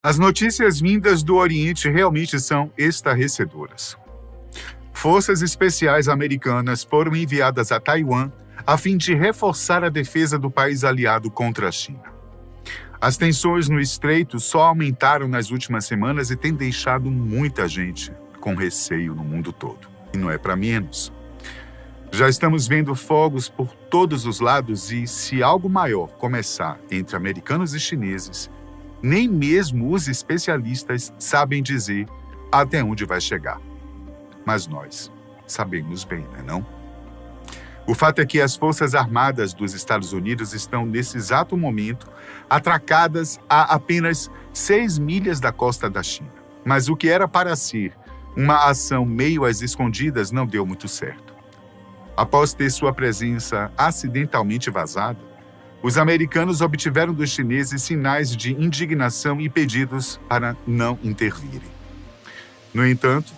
As notícias vindas do Oriente realmente são estarrecedoras. Forças especiais americanas foram enviadas a Taiwan a fim de reforçar a defesa do país aliado contra a China. As tensões no estreito só aumentaram nas últimas semanas e têm deixado muita gente com receio no mundo todo. E não é para menos. Já estamos vendo fogos por todos os lados e, se algo maior começar entre americanos e chineses, nem mesmo os especialistas sabem dizer até onde vai chegar. Mas nós sabemos bem, não? O fato é que as Forças Armadas dos Estados Unidos estão, nesse exato momento, atracadas a apenas 6 milhas da costa da China. Mas o que era para ser uma ação meio às escondidas não deu muito certo. Após ter sua presença acidentalmente vazada, os americanos obtiveram dos chineses sinais de indignação e pedidos para não intervirem. No entanto,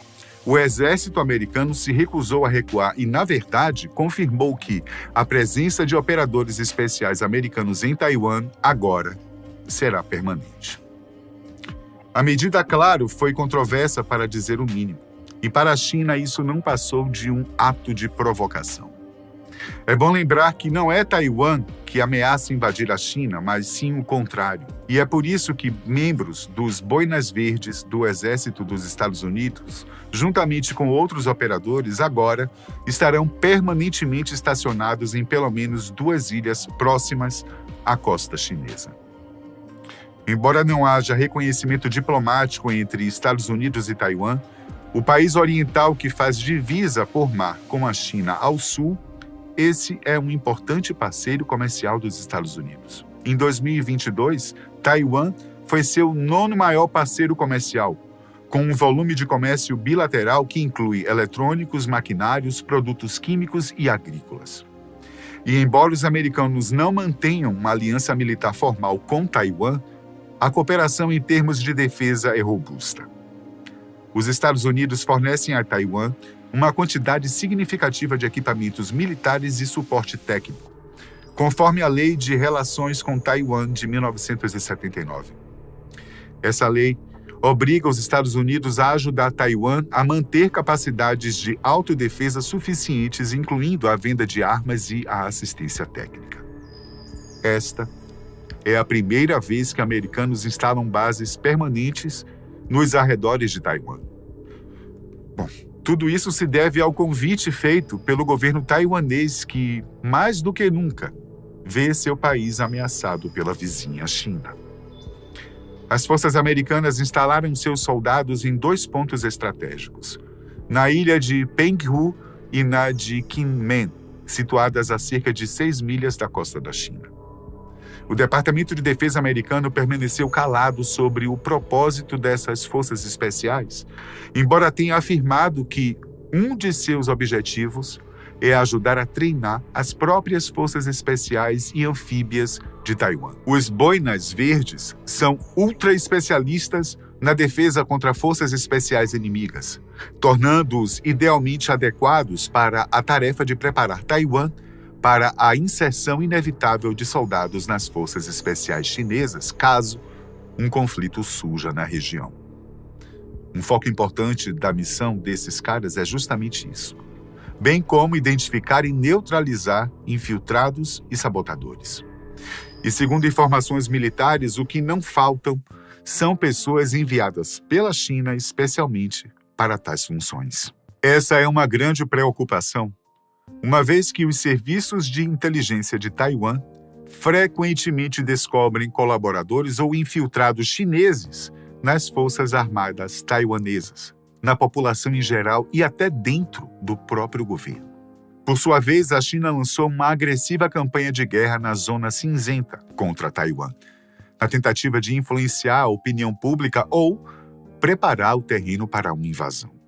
o exército americano se recusou a recuar e, na verdade, confirmou que a presença de operadores especiais americanos em Taiwan agora será permanente. A medida, claro, foi controversa para dizer o mínimo, e para a China isso não passou de um ato de provocação. É bom lembrar que não é Taiwan que ameaça invadir a China, mas sim o contrário. E é por isso que membros dos Boinas Verdes do Exército dos Estados Unidos, juntamente com outros operadores, agora estarão permanentemente estacionados em pelo menos 2 ilhas próximas à costa chinesa. Embora não haja reconhecimento diplomático entre Estados Unidos e Taiwan, o país oriental que faz divisa por mar com a China ao sul, esse é um importante parceiro comercial dos Estados Unidos. Em 2022, Taiwan foi seu 9º maior parceiro comercial, com um volume de comércio bilateral que inclui eletrônicos, maquinários, produtos químicos e agrícolas. E embora os americanos não mantenham uma aliança militar formal com Taiwan, a cooperação em termos de defesa é robusta. Os Estados Unidos fornecem a Taiwan uma quantidade significativa de equipamentos militares e suporte técnico, conforme a Lei de Relações com Taiwan de 1979. Essa lei obriga os Estados Unidos a ajudar Taiwan a manter capacidades de autodefesa suficientes, incluindo a venda de armas e a assistência técnica. Esta é a primeira vez que americanos instalam bases permanentes nos arredores de Taiwan. Bom, tudo isso se deve ao convite feito pelo governo taiwanês que, mais do que nunca, vê seu país ameaçado pela vizinha China. As forças americanas instalaram seus soldados em 2 pontos estratégicos, na ilha de Penghu e na de Kinmen, situadas a cerca de 6 milhas da costa da China. O Departamento de Defesa americano permaneceu calado sobre o propósito dessas forças especiais, embora tenha afirmado que um de seus objetivos é ajudar a treinar as próprias forças especiais e anfíbias de Taiwan. Os Boinas Verdes são ultra-especialistas na defesa contra forças especiais inimigas, tornando-os idealmente adequados para a tarefa de preparar Taiwan para a inserção inevitável de soldados nas forças especiais chinesas, caso um conflito surja na região. Um foco importante da missão desses caras é justamente isso, bem como identificar e neutralizar infiltrados e sabotadores. E segundo informações militares, o que não faltam são pessoas enviadas pela China especialmente para tais funções. Essa é uma grande preocupação, uma vez que os serviços de inteligência de Taiwan frequentemente descobrem colaboradores ou infiltrados chineses nas forças armadas taiwanesas, na população em geral e até dentro do próprio governo. Por sua vez, a China lançou uma agressiva campanha de guerra na zona cinzenta contra Taiwan, na tentativa de influenciar a opinião pública ou preparar o terreno para uma invasão.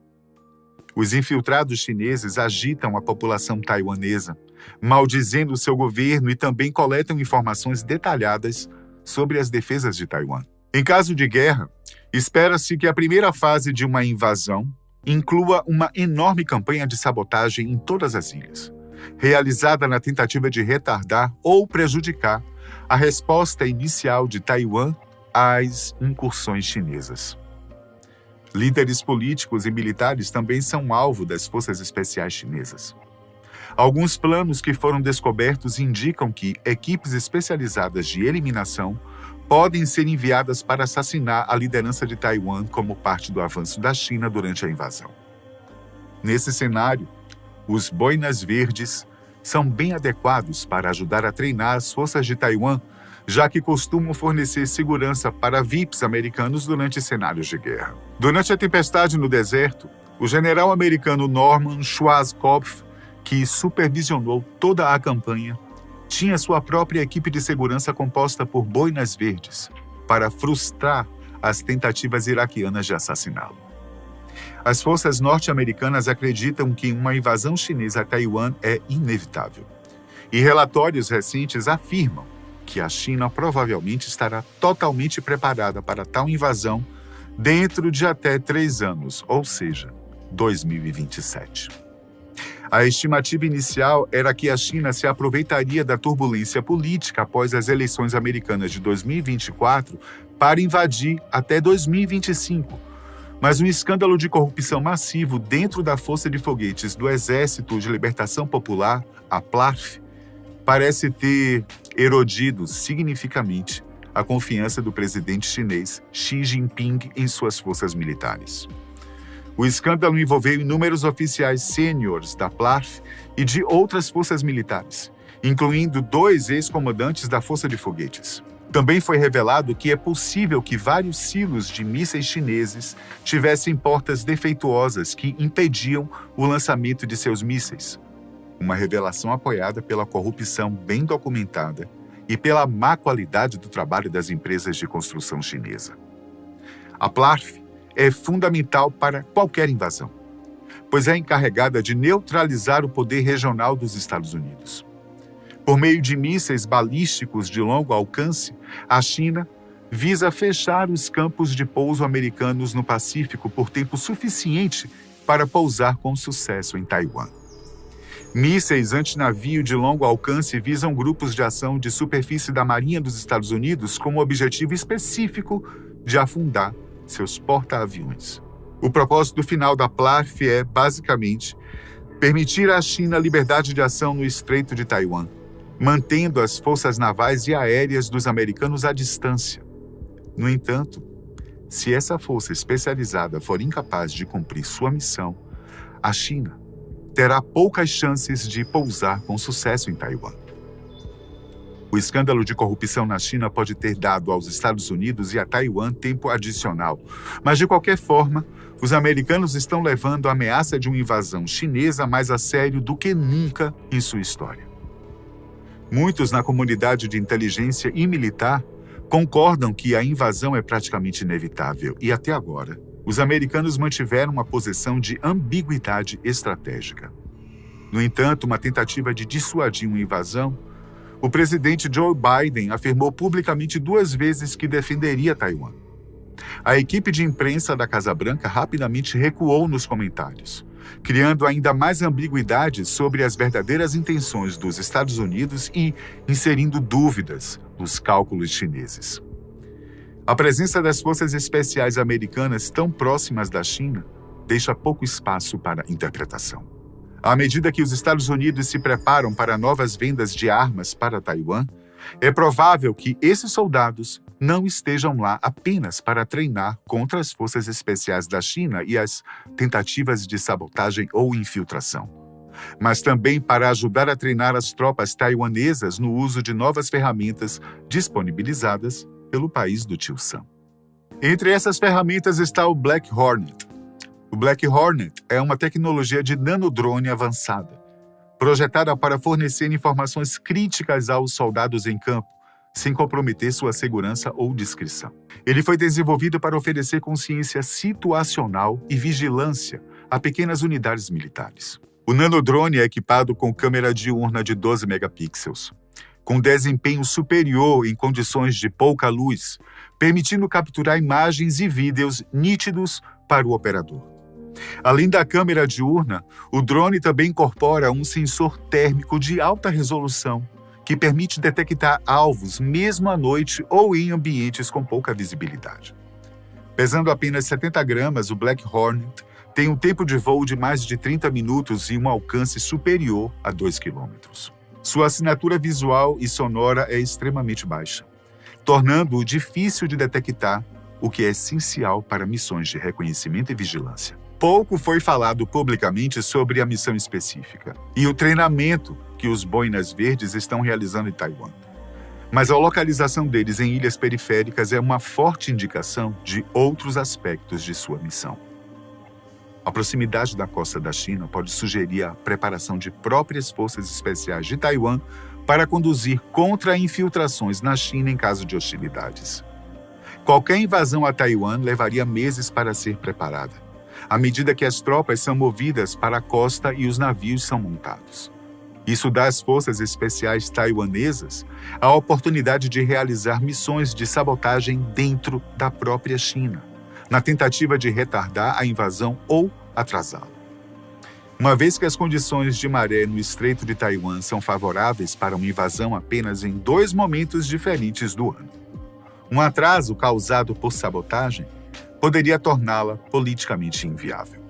Os infiltrados chineses agitam a população taiwanesa, maldizendo seu governo e também coletam informações detalhadas sobre as defesas de Taiwan. Em caso de guerra, espera-se que a primeira fase de uma invasão inclua uma enorme campanha de sabotagem em todas as ilhas, realizada na tentativa de retardar ou prejudicar a resposta inicial de Taiwan às incursões chinesas. Líderes políticos e militares também são alvo das forças especiais chinesas. Alguns planos que foram descobertos indicam que equipes especializadas de eliminação podem ser enviadas para assassinar a liderança de Taiwan como parte do avanço da China durante a invasão. Nesse cenário, os boinas verdes são bem adequados para ajudar a treinar as forças de Taiwan, já que costumam fornecer segurança para VIPs americanos durante cenários de guerra. Durante a tempestade no deserto, o general americano Norman Schwarzkopf, que supervisionou toda a campanha, tinha sua própria equipe de segurança composta por boinas verdes para frustrar as tentativas iraquianas de assassiná-lo. As forças norte-americanas acreditam que uma invasão chinesa a Taiwan é inevitável. E relatórios recentes afirmam que a China provavelmente estará totalmente preparada para tal invasão dentro de até 3 anos, ou seja, 2027. A estimativa inicial era que a China se aproveitaria da turbulência política após as eleições americanas de 2024 para invadir até 2025. Mas um escândalo de corrupção massivo dentro da Força de Foguetes do Exército de Libertação Popular, a PLARF, parece ter erodido significativamente a confiança do presidente chinês Xi Jinping em suas forças militares. O escândalo envolveu inúmeros oficiais sêniores da PLARF e de outras forças militares, incluindo 2 ex-comandantes da Força de Foguetes. Também foi revelado que é possível que vários silos de mísseis chineses tivessem portas defeituosas que impediam o lançamento de seus mísseis. Uma revelação apoiada pela corrupção bem documentada e pela má qualidade do trabalho das empresas de construção chinesa. A PLARF é fundamental para qualquer invasão, pois é encarregada de neutralizar o poder regional dos Estados Unidos. Por meio de mísseis balísticos de longo alcance, a China visa fechar os campos de pouso americanos no Pacífico por tempo suficiente para pousar com sucesso em Taiwan. Mísseis antinavio de longo alcance visam grupos de ação de superfície da Marinha dos Estados Unidos com o objetivo específico de afundar seus porta-aviões. O propósito final da PLARF é, basicamente, permitir à China liberdade de ação no Estreito de Taiwan, mantendo as forças navais e aéreas dos americanos à distância. No entanto, se essa força especializada for incapaz de cumprir sua missão, a China terá poucas chances de pousar com sucesso em Taiwan. O escândalo de corrupção na China pode ter dado aos Estados Unidos e a Taiwan tempo adicional, mas de qualquer forma, os americanos estão levando a ameaça de uma invasão chinesa mais a sério do que nunca em sua história. Muitos na comunidade de inteligência e militar concordam que a invasão é praticamente inevitável e, até agora, os americanos mantiveram uma posição de ambiguidade estratégica. No entanto, uma tentativa de dissuadir uma invasão, o presidente Joe Biden afirmou publicamente 2 vezes que defenderia Taiwan. A equipe de imprensa da Casa Branca rapidamente recuou nos comentários, criando ainda mais ambiguidade sobre as verdadeiras intenções dos Estados Unidos e inserindo dúvidas nos cálculos chineses. A presença das forças especiais americanas tão próximas da China deixa pouco espaço para interpretação. À medida que os Estados Unidos se preparam para novas vendas de armas para Taiwan, é provável que esses soldados não estejam lá apenas para treinar contra as forças especiais da China e as tentativas de sabotagem ou infiltração, mas também para ajudar a treinar as tropas taiwanesas no uso de novas ferramentas disponibilizadas pelo país do Tio Sam. Entre essas ferramentas está o Black Hornet. O Black Hornet é uma tecnologia de nanodrone avançada, projetada para fornecer informações críticas aos soldados em campo, sem comprometer sua segurança ou discrição. Ele foi desenvolvido para oferecer consciência situacional e vigilância a pequenas unidades militares. O nanodrone é equipado com câmera diurna de 12 megapixels, com desempenho superior em condições de pouca luz, permitindo capturar imagens e vídeos nítidos para o operador. Além da câmera diurna, o drone também incorpora um sensor térmico de alta resolução que permite detectar alvos mesmo à noite ou em ambientes com pouca visibilidade. Pesando apenas 70 gramas, o Black Hornet tem um tempo de voo de mais de 30 minutos e um alcance superior a 2 quilômetros. Sua assinatura visual e sonora é extremamente baixa, tornando-o difícil de detectar, o que é essencial para missões de reconhecimento e vigilância. Pouco foi falado publicamente sobre a missão específica e o treinamento que os boinas verdes estão realizando em Taiwan. Mas a localização deles em ilhas periféricas é uma forte indicação de outros aspectos de sua missão. A proximidade da costa da China pode sugerir a preparação de próprias forças especiais de Taiwan para conduzir contra-infiltrações na China em caso de hostilidades. Qualquer invasão a Taiwan levaria meses para ser preparada, à medida que as tropas são movidas para a costa e os navios são montados. Isso dá às forças especiais taiwanesas a oportunidade de realizar missões de sabotagem dentro da própria China, na tentativa de retardar a invasão ou atrasá-la. Uma vez que as condições de maré no Estreito de Taiwan são favoráveis para uma invasão apenas em 2 momentos diferentes do ano, um atraso causado por sabotagem poderia torná-la politicamente inviável.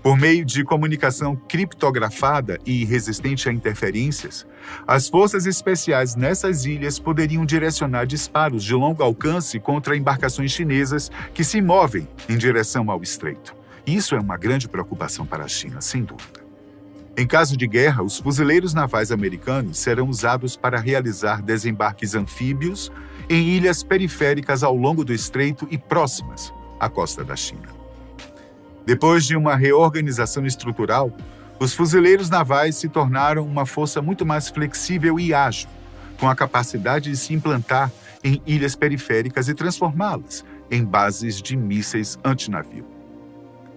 Por meio de comunicação criptografada e resistente a interferências, as forças especiais nessas ilhas poderiam direcionar disparos de longo alcance contra embarcações chinesas que se movem em direção ao estreito. Isso é uma grande preocupação para a China, sem dúvida. Em caso de guerra, os fuzileiros navais americanos serão usados para realizar desembarques anfíbios em ilhas periféricas ao longo do estreito e próximas à costa da China. Depois de uma reorganização estrutural, os fuzileiros navais se tornaram uma força muito mais flexível e ágil, com a capacidade de se implantar em ilhas periféricas e transformá-las em bases de mísseis antinavio.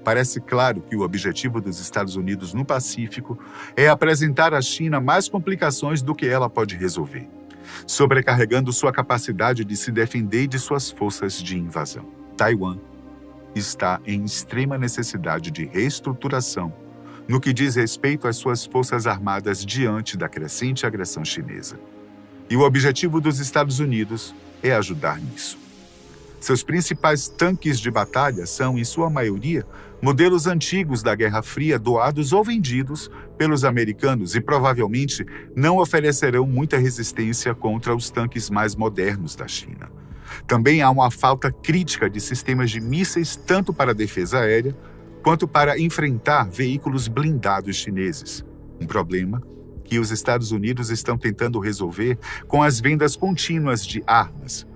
Parece claro que o objetivo dos Estados Unidos no Pacífico é apresentar à China mais complicações do que ela pode resolver, sobrecarregando sua capacidade de se defender de suas forças de invasão. Taiwan está em extrema necessidade de reestruturação no que diz respeito às suas forças armadas diante da crescente agressão chinesa. E o objetivo dos Estados Unidos é ajudar nisso. Seus principais tanques de batalha são, em sua maioria, modelos antigos da Guerra Fria doados ou vendidos pelos americanos e provavelmente não oferecerão muita resistência contra os tanques mais modernos da China. Também há uma falta crítica de sistemas de mísseis tanto para a defesa aérea quanto para enfrentar veículos blindados chineses. Um problema que os Estados Unidos estão tentando resolver com as vendas contínuas de armas,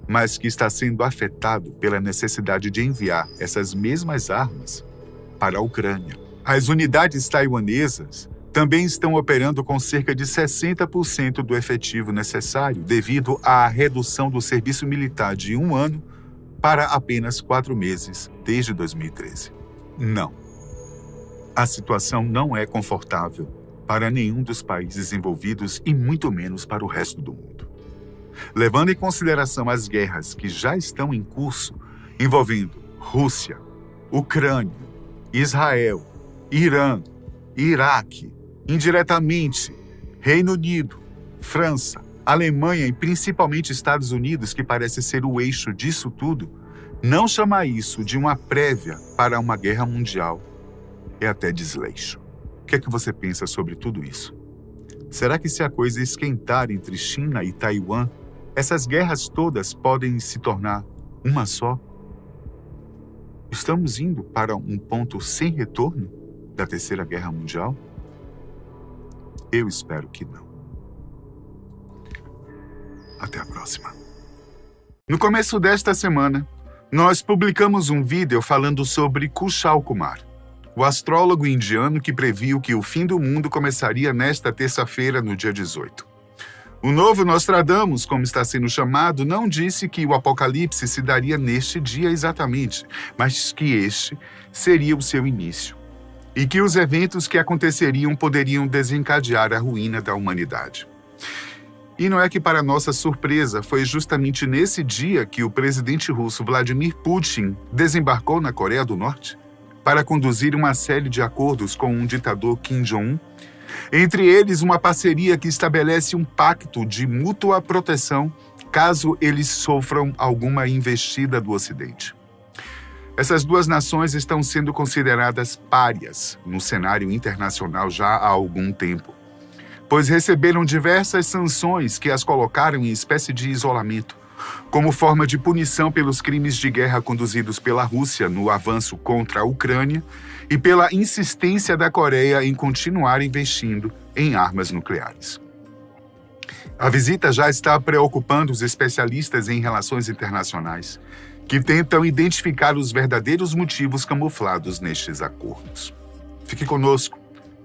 mas que está sendo afetado pela necessidade de enviar essas mesmas armas para a Ucrânia. As unidades taiwanesas também estão operando com cerca de 60% do efetivo necessário devido à redução do serviço militar de 1 ano para apenas 4 meses desde 2013. Não. A situação não é confortável para nenhum dos países envolvidos e muito menos para o resto do mundo. Levando em consideração as guerras que já estão em curso, envolvendo Rússia, Ucrânia, Israel, Irã, Iraque, indiretamente, Reino Unido, França, Alemanha e principalmente Estados Unidos, que parece ser o eixo disso tudo, não chamar isso de uma prévia para uma guerra mundial é até desleixo. O que é que você pensa sobre tudo isso? Será que se a coisa esquentar entre China e Taiwan, essas guerras todas podem se tornar uma só? Estamos indo para um ponto sem retorno da Terceira Guerra Mundial? Eu espero que não. Até a próxima. No começo desta semana, nós publicamos um vídeo falando sobre Kushal Kumar, o astrólogo indiano que previu que o fim do mundo começaria nesta terça-feira, no dia 18. O novo Nostradamus, como está sendo chamado, não disse que o apocalipse se daria neste dia exatamente, mas que este seria o seu início, e que os eventos que aconteceriam poderiam desencadear a ruína da humanidade. E não é que, para nossa surpresa, foi justamente nesse dia que o presidente russo Vladimir Putin desembarcou na Coreia do Norte para conduzir uma série de acordos com um ditador Kim Jong-un Entre eles, uma parceria que estabelece um pacto de mútua proteção caso eles sofram alguma investida do Ocidente. Essas duas nações estão sendo consideradas párias no cenário internacional já há algum tempo, pois receberam diversas sanções que as colocaram em espécie de isolamento, como forma de punição pelos crimes de guerra conduzidos pela Rússia no avanço contra a Ucrânia e pela insistência da Coreia em continuar investindo em armas nucleares. A visita já está preocupando os especialistas em relações internacionais, que tentam identificar os verdadeiros motivos camuflados nestes acordos. Fique conosco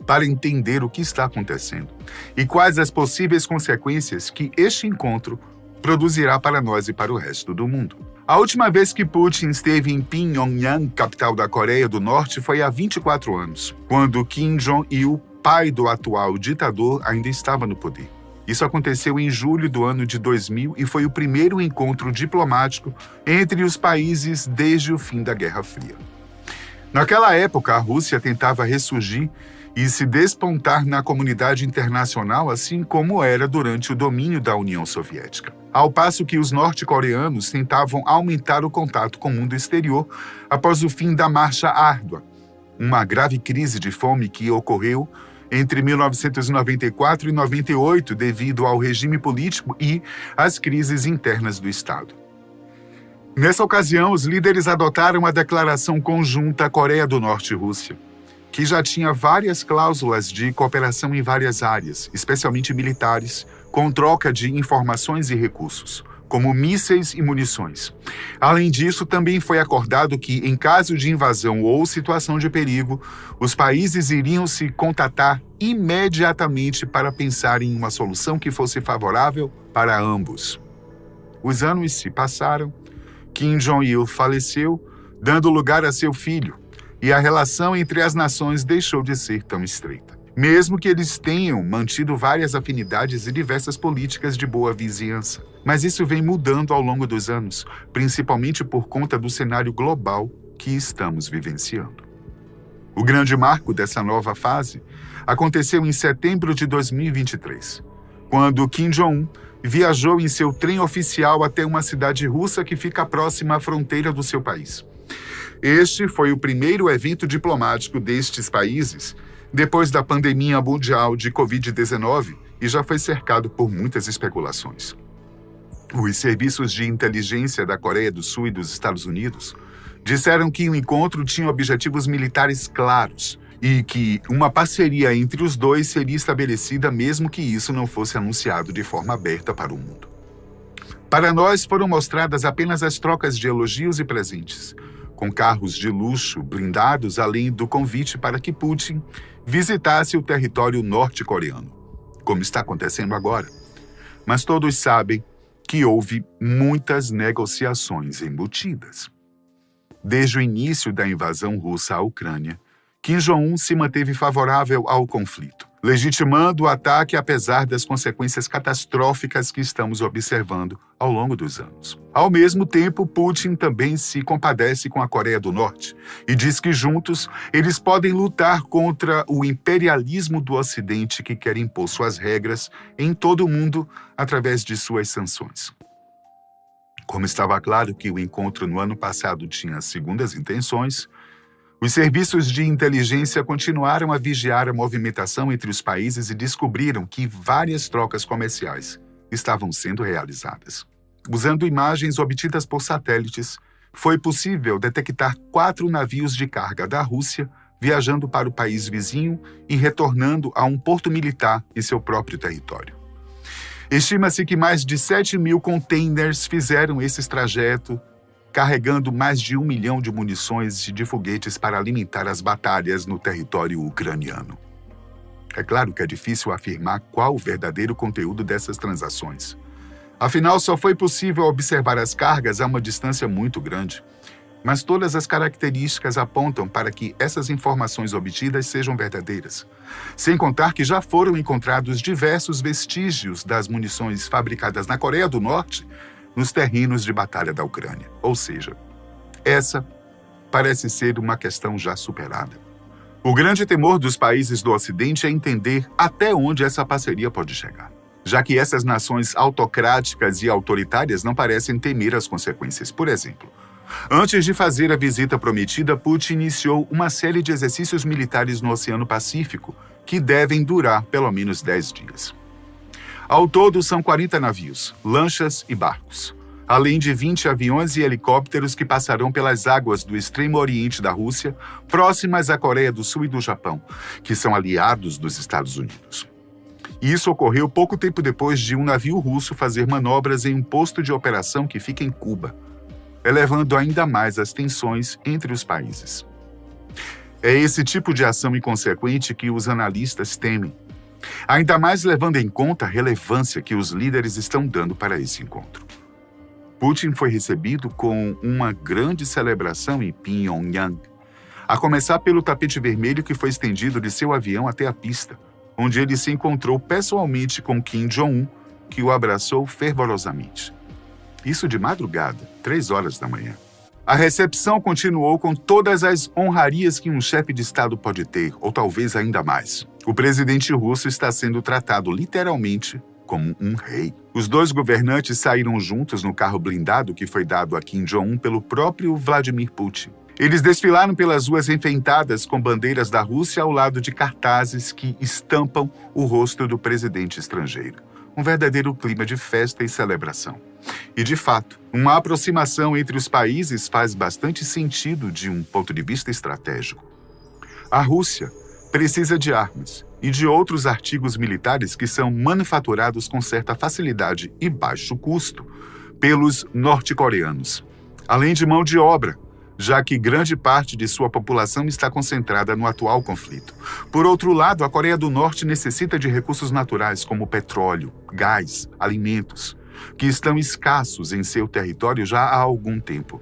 para entender o que está acontecendo e quais as possíveis consequências que este encontro produzirá para nós e para o resto do mundo. A última vez que Putin esteve em Pyongyang, capital da Coreia do Norte, foi há 24 anos, quando Kim Jong-il, pai do atual ditador, ainda estava no poder. Isso aconteceu em julho do ano de 2000 e foi o primeiro encontro diplomático entre os países desde o fim da Guerra Fria. Naquela época, a Rússia tentava ressurgir e se despontar na comunidade internacional, assim como era durante o domínio da União Soviética. Ao passo que os norte-coreanos tentavam aumentar o contato com o mundo exterior após o fim da Marcha Árdua, uma grave crise de fome que ocorreu entre 1994 e 98 devido ao regime político e às crises internas do Estado. Nessa ocasião, os líderes adotaram a Declaração Conjunta Coreia do Norte e Rússia, que já tinha várias cláusulas de cooperação em várias áreas, especialmente militares, com troca de informações e recursos, como mísseis e munições. Além disso, também foi acordado que, em caso de invasão ou situação de perigo, os países iriam se contatar imediatamente para pensar em uma solução que fosse favorável para ambos. Os anos se passaram, Kim Jong-il faleceu, dando lugar a seu filho, e a relação entre as nações deixou de ser tão estreita. Mesmo que eles tenham mantido várias afinidades e diversas políticas de boa vizinhança. Mas isso vem mudando ao longo dos anos, principalmente por conta do cenário global que estamos vivenciando. O grande marco dessa nova fase aconteceu em setembro de 2023, quando Kim Jong-un viajou em seu trem oficial até uma cidade russa que fica próxima à fronteira do seu país. Este foi o primeiro evento diplomático destes países depois da pandemia mundial de Covid-19 e já foi cercado por muitas especulações. Os serviços de inteligência da Coreia do Sul e dos Estados Unidos disseram que o encontro tinha objetivos militares claros e que uma parceria entre os dois seria estabelecida mesmo que isso não fosse anunciado de forma aberta para o mundo. Para nós foram mostradas apenas as trocas de elogios e presentes, com carros de luxo blindados, além do convite para que Putin visitasse o território norte-coreano, como está acontecendo agora. Mas todos sabem que houve muitas negociações embutidas. Desde o início da invasão russa à Ucrânia, Kim Jong-un se manteve favorável ao conflito, legitimando o ataque apesar das consequências catastróficas que estamos observando ao longo dos anos. Ao mesmo tempo, Putin também se compadece com a Coreia do Norte e diz que juntos eles podem lutar contra o imperialismo do Ocidente que quer impor suas regras em todo o mundo através de suas sanções. Como estava claro que o encontro no ano passado tinha segundas intenções, os serviços de inteligência continuaram a vigiar a movimentação entre os países e descobriram que várias trocas comerciais estavam sendo realizadas. Usando imagens obtidas por satélites, foi possível detectar 4 navios de carga da Rússia viajando para o país vizinho e retornando a um porto militar em seu próprio território. Estima-se que mais de 7.000 containers fizeram esse trajeto, carregando mais de 1 milhão de munições e de foguetes para alimentar as batalhas no território ucraniano. É claro que é difícil afirmar qual o verdadeiro conteúdo dessas transações. Afinal, só foi possível observar as cargas a uma distância muito grande. Mas todas as características apontam para que essas informações obtidas sejam verdadeiras. Sem contar que já foram encontrados diversos vestígios das munições fabricadas na Coreia do Norte nos terrenos de batalha da Ucrânia. Ou seja, essa parece ser uma questão já superada. O grande temor dos países do Ocidente é entender até onde essa parceria pode chegar, já que essas nações autocráticas e autoritárias não parecem temer as consequências. Por exemplo, antes de fazer a visita prometida, Putin iniciou uma série de exercícios militares no Oceano Pacífico, que devem durar pelo menos 10 dias. Ao todo, são 40 navios, lanchas e barcos, além de 20 aviões e helicópteros que passarão pelas águas do extremo oriente da Rússia, próximas à Coreia do Sul e do Japão, que são aliados dos Estados Unidos. Isso ocorreu pouco tempo depois de um navio russo fazer manobras em um posto de operação que fica em Cuba, elevando ainda mais as tensões entre os países. É esse tipo de ação inconsequente que os analistas temem, ainda mais levando em conta a relevância que os líderes estão dando para esse encontro. Putin foi recebido com uma grande celebração em Pyongyang, a começar pelo tapete vermelho que foi estendido de seu avião até a pista, onde ele se encontrou pessoalmente com Kim Jong-un, que o abraçou fervorosamente. Isso de madrugada, 3 horas da manhã. A recepção continuou com todas as honrarias que um chefe de Estado pode ter, ou talvez ainda mais. O presidente russo está sendo tratado literalmente como um rei. Os dois governantes saíram juntos no carro blindado que foi dado a Kim Jong-un pelo próprio Vladimir Putin. Eles desfilaram pelas ruas enfeitadas com bandeiras da Rússia ao lado de cartazes que estampam o rosto do presidente estrangeiro. Um verdadeiro clima de festa e celebração. E, de fato, uma aproximação entre os países faz bastante sentido de um ponto de vista estratégico. A Rússia precisa de armas e de outros artigos militares que são manufaturados com certa facilidade e baixo custo pelos norte-coreanos, além de mão de obra, já que grande parte de sua população está concentrada no atual conflito. Por outro lado, a Coreia do Norte necessita de recursos naturais como petróleo, gás, alimentos, que estão escassos em seu território já há algum tempo.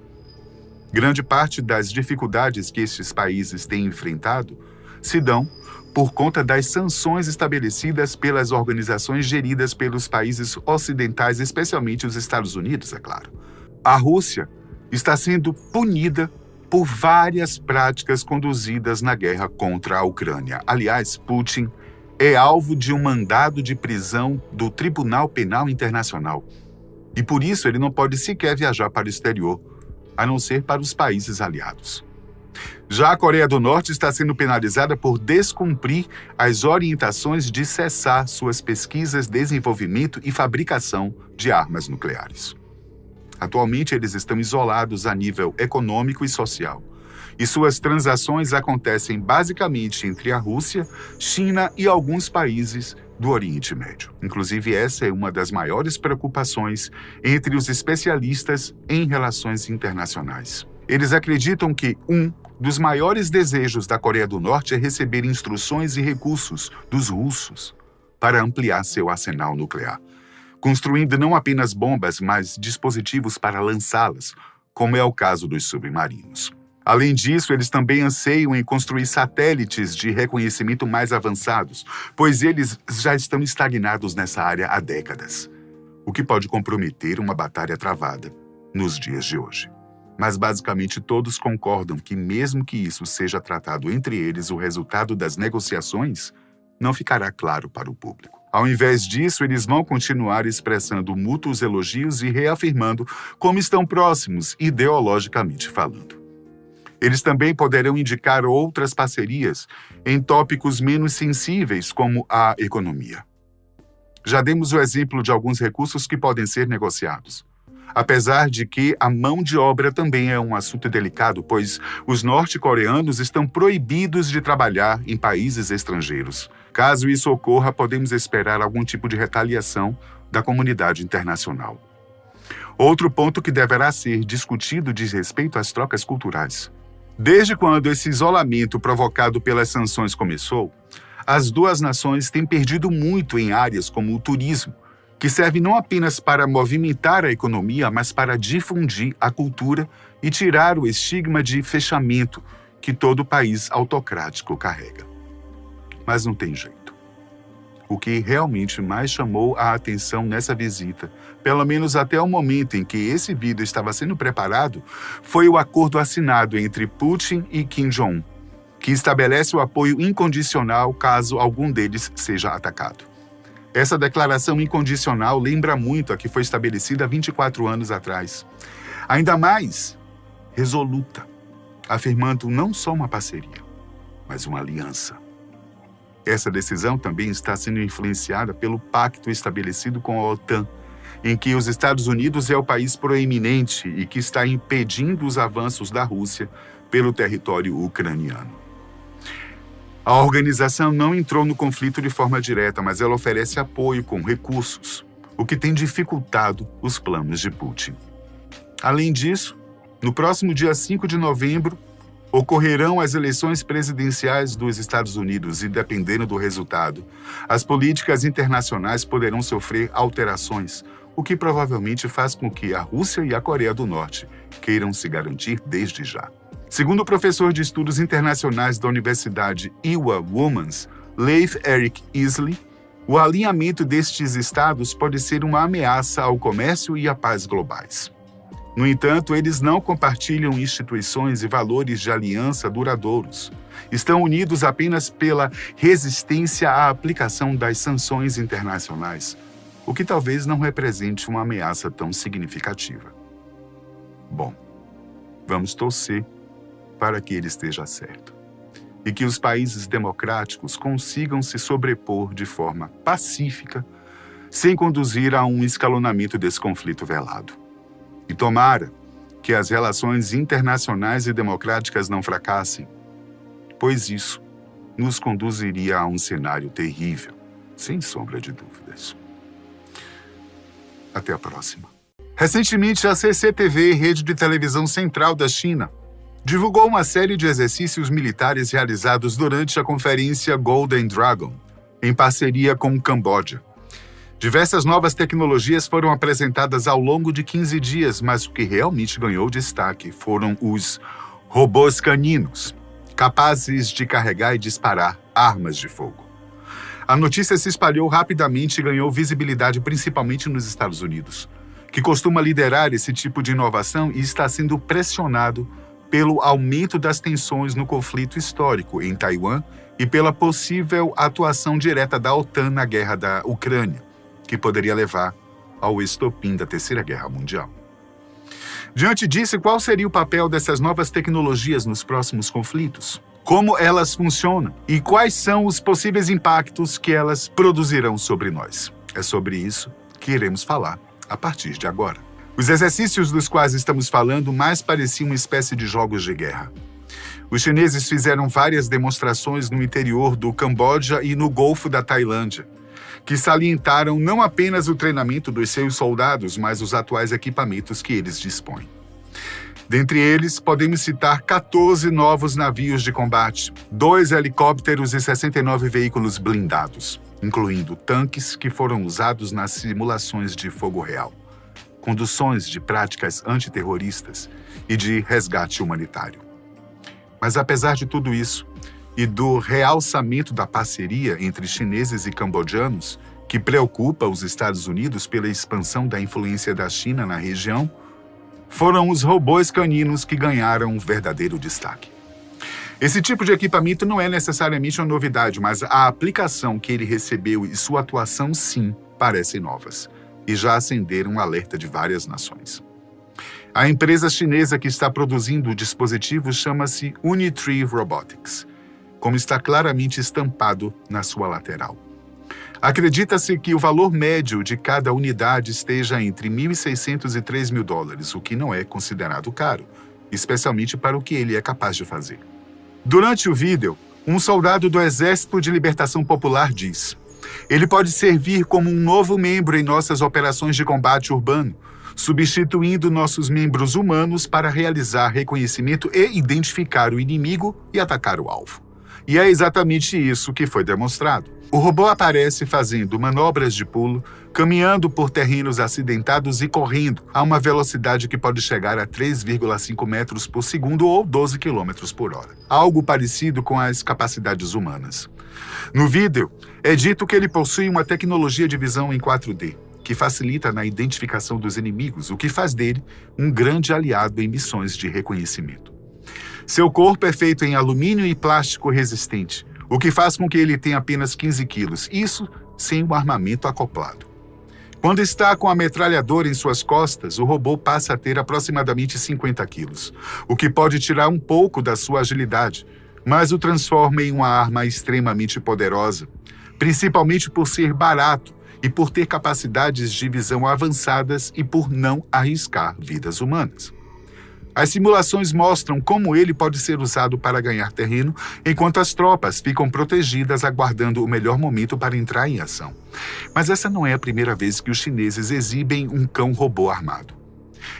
Grande parte das dificuldades que estes países têm enfrentado se dão por conta das sanções estabelecidas pelas organizações geridas pelos países ocidentais, especialmente os Estados Unidos, é claro. A Rússia está sendo punida por várias práticas conduzidas na guerra contra a Ucrânia. Aliás, Putin é alvo de um mandado de prisão do Tribunal Penal Internacional. E por isso ele não pode sequer viajar para o exterior, a não ser para os países aliados. Já a Coreia do Norte está sendo penalizada por descumprir as orientações de cessar suas pesquisas, desenvolvimento e fabricação de armas nucleares. Atualmente, eles estão isolados a nível econômico e social, e suas transações acontecem basicamente entre a Rússia, China e alguns países do Oriente Médio. Inclusive, essa é uma das maiores preocupações entre os especialistas em relações internacionais. Eles acreditam que um dos maiores desejos da Coreia do Norte é receber instruções e recursos dos russos para ampliar seu arsenal nuclear, construindo não apenas bombas, mas dispositivos para lançá-las, como é o caso dos submarinos. Além disso, eles também anseiam em construir satélites de reconhecimento mais avançados, pois eles já estão estagnados nessa área há décadas, o que pode comprometer uma batalha travada nos dias de hoje. Mas basicamente todos concordam que mesmo que isso seja tratado entre eles, o resultado das negociações não ficará claro para o público. Ao invés disso, eles vão continuar expressando mútuos elogios e reafirmando como estão próximos, ideologicamente falando. Eles também poderão indicar outras parcerias em tópicos menos sensíveis, como a economia. Já demos o exemplo de alguns recursos que podem ser negociados. Apesar de que a mão de obra também é um assunto delicado, pois os norte-coreanos estão proibidos de trabalhar em países estrangeiros. Caso isso ocorra, podemos esperar algum tipo de retaliação da comunidade internacional. Outro ponto que deverá ser discutido diz respeito às trocas culturais. Desde quando esse isolamento provocado pelas sanções começou, as duas nações têm perdido muito em áreas como o turismo, que serve não apenas para movimentar a economia, mas para difundir a cultura e tirar o estigma de fechamento que todo país autocrático carrega. Mas não tem jeito. O que realmente mais chamou a atenção nessa visita, pelo menos até o momento em que esse vídeo estava sendo preparado, foi o acordo assinado entre Putin e Kim Jong-un, que estabelece o apoio incondicional caso algum deles seja atacado. Essa declaração incondicional lembra muito a que foi estabelecida há 24 anos atrás. Ainda mais resoluta, afirmando não só uma parceria, mas uma aliança. Essa decisão também está sendo influenciada pelo pacto estabelecido com a OTAN, em que os Estados Unidos é o país proeminente e que está impedindo os avanços da Rússia pelo território ucraniano. A organização não entrou no conflito de forma direta, mas ela oferece apoio com recursos, o que tem dificultado os planos de Putin. Além disso, no próximo dia 5 de novembro, ocorrerão as eleições presidenciais dos Estados Unidos e, dependendo do resultado, as políticas internacionais poderão sofrer alterações, o que provavelmente faz com que a Rússia e a Coreia do Norte queiram se garantir desde já. Segundo o professor de Estudos Internacionais da Universidade Iowa Womans, Leif Erik Isley, o alinhamento destes estados pode ser uma ameaça ao comércio e à paz globais. No entanto, eles não compartilham instituições e valores de aliança duradouros. Estão unidos apenas pela resistência à aplicação das sanções internacionais, o que talvez não represente uma ameaça tão significativa. Bom, vamos torcer para que ele esteja certo e que os países democráticos consigam se sobrepor de forma pacífica, sem conduzir a um escalonamento desse conflito velado. E tomara que as relações internacionais e democráticas não fracassem, pois isso nos conduziria a um cenário terrível, sem sombra de dúvidas. Até a próxima. Recentemente, a CCTV, rede de televisão central da China, divulgou uma série de exercícios militares realizados durante a conferência Golden Dragon, em parceria com o Camboja. Diversas novas tecnologias foram apresentadas ao longo de 15 dias, mas o que realmente ganhou destaque foram os robôs caninos, capazes de carregar e disparar armas de fogo. A notícia se espalhou rapidamente e ganhou visibilidade principalmente nos Estados Unidos, que costuma liderar esse tipo de inovação e está sendo pressionado pelo aumento das tensões no conflito histórico em Taiwan e pela possível atuação direta da OTAN na guerra da Ucrânia, que poderia levar ao estopim da Terceira Guerra Mundial. Diante disso, qual seria o papel dessas novas tecnologias nos próximos conflitos? Como elas funcionam? E quais são os possíveis impactos que elas produzirão sobre nós? É sobre isso que iremos falar a partir de agora. Os exercícios dos quais estamos falando mais pareciam uma espécie de jogos de guerra. Os chineses fizeram várias demonstrações no interior do Camboja e no Golfo da Tailândia, que salientaram não apenas o treinamento dos seus soldados, mas os atuais equipamentos que eles dispõem. Dentre eles, podemos citar 14 novos navios de combate, 2 helicópteros e 69 veículos blindados, incluindo tanques que foram usados nas simulações de fogo real, conduções de práticas antiterroristas e de resgate humanitário. Mas apesar de tudo isso, e do realçamento da parceria entre chineses e cambojanos, que preocupa os Estados Unidos pela expansão da influência da China na região, foram os robôs caninos que ganharam um verdadeiro destaque. Esse tipo de equipamento não é necessariamente uma novidade, mas a aplicação que ele recebeu e sua atuação, sim, parecem novas, e já acenderam um alerta de várias nações. A empresa chinesa que está produzindo o dispositivo chama-se Unitree Robotics, como está claramente estampado na sua lateral. Acredita-se que o valor médio de cada unidade esteja entre $1.600 e $3.000, o que não é considerado caro, especialmente para o que ele é capaz de fazer. Durante o vídeo, um soldado do Exército de Libertação Popular diz: "Ele pode servir como um novo membro em nossas operações de combate urbano, substituindo nossos membros humanos para realizar reconhecimento e identificar o inimigo e atacar o alvo." E é exatamente isso que foi demonstrado. O robô aparece fazendo manobras de pulo, caminhando por terrenos acidentados e correndo a uma velocidade que pode chegar a 3,5 metros por segundo ou 12 quilômetros por hora. Algo parecido com as capacidades humanas. No vídeo, é dito que ele possui uma tecnologia de visão em 4D, que facilita na identificação dos inimigos, o que faz dele um grande aliado em missões de reconhecimento. Seu corpo é feito em alumínio e plástico resistente, o que faz com que ele tenha apenas 15 quilos, isso sem o armamento acoplado. Quando está com a metralhadora em suas costas, o robô passa a ter aproximadamente 50 quilos, o que pode tirar um pouco da sua agilidade, mas o transforma em uma arma extremamente poderosa, principalmente por ser barato e por ter capacidades de visão avançadas e por não arriscar vidas humanas. As simulações mostram como ele pode ser usado para ganhar terreno, enquanto as tropas ficam protegidas aguardando o melhor momento para entrar em ação. Mas essa não é a primeira vez que os chineses exibem um cão-robô armado.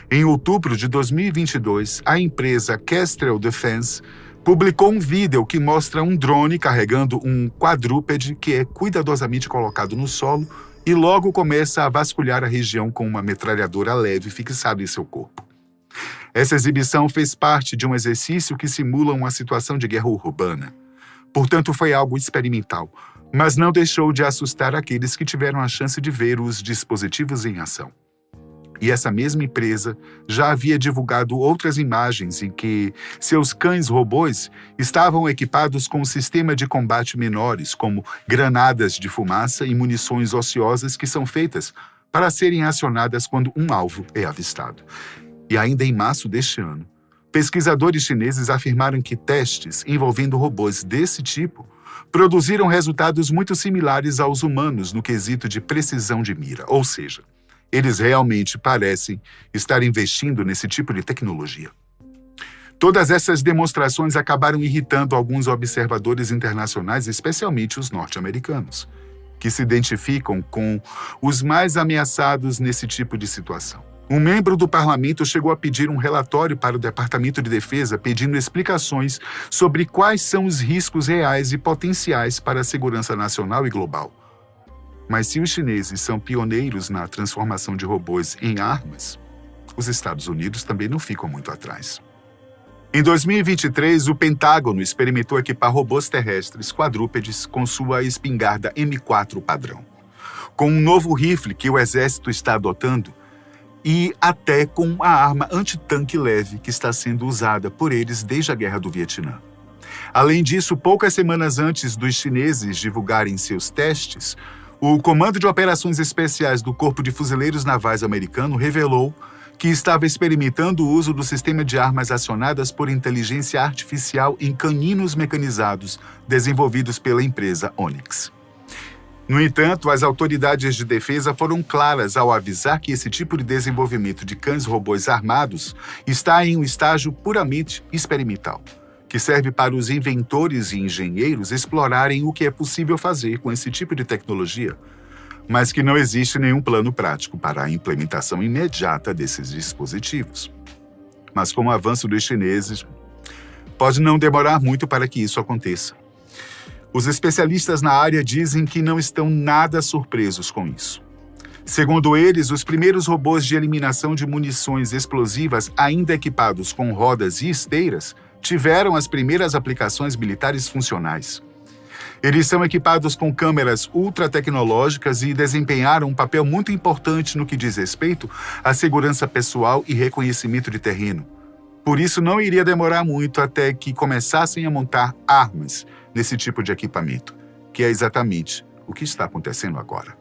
Em outubro de 2022, a empresa Kestrel Defense publicou um vídeo que mostra um drone carregando um quadrúpede que é cuidadosamente colocado no solo e logo começa a vasculhar a região com uma metralhadora leve fixada em seu corpo. Essa exibição fez parte de um exercício que simula uma situação de guerra urbana. Portanto, foi algo experimental, mas não deixou de assustar aqueles que tiveram a chance de ver os dispositivos em ação. E essa mesma empresa já havia divulgado outras imagens em que seus cães-robôs estavam equipados com um sistema de combate menores, como granadas de fumaça e munições ociosas que são feitas para serem acionadas quando um alvo é avistado. E ainda em março deste ano, pesquisadores chineses afirmaram que testes envolvendo robôs desse tipo produziram resultados muito similares aos humanos no quesito de precisão de mira, ou seja, eles realmente parecem estar investindo nesse tipo de tecnologia. Todas essas demonstrações acabaram irritando alguns observadores internacionais, especialmente os norte-americanos, que se identificam com os mais ameaçados nesse tipo de situação. Um membro do parlamento chegou a pedir um relatório para o Departamento de Defesa pedindo explicações sobre quais são os riscos reais e potenciais para a segurança nacional e global. Mas se os chineses são pioneiros na transformação de robôs em armas, os Estados Unidos também não ficam muito atrás. Em 2023, o Pentágono experimentou equipar robôs terrestres quadrúpedes com sua espingarda M4 padrão, com um novo rifle que o exército está adotando, e até com a arma antitanque leve que está sendo usada por eles desde a Guerra do Vietnã. Além disso, poucas semanas antes dos chineses divulgarem seus testes, o Comando de Operações Especiais do Corpo de Fuzileiros Navais americano revelou que estava experimentando o uso do sistema de armas acionadas por inteligência artificial em caninos mecanizados desenvolvidos pela empresa Onyx. No entanto, as autoridades de defesa foram claras ao avisar que esse tipo de desenvolvimento de cães-robôs armados está em um estágio puramente experimental, que serve para os inventores e engenheiros explorarem o que é possível fazer com esse tipo de tecnologia, mas que não existe nenhum plano prático para a implementação imediata desses dispositivos. Mas com o avanço dos chineses, pode não demorar muito para que isso aconteça. Os especialistas na área dizem que não estão nada surpresos com isso. Segundo eles, os primeiros robôs de eliminação de munições explosivas ainda equipados com rodas e esteiras tiveram as primeiras aplicações militares funcionais. Eles são equipados com câmeras ultra-tecnológicas e desempenharam um papel muito importante no que diz respeito à segurança pessoal e reconhecimento de terreno. Por isso, não iria demorar muito até que começassem a montar armas nesse tipo de equipamento, que é exatamente o que está acontecendo agora.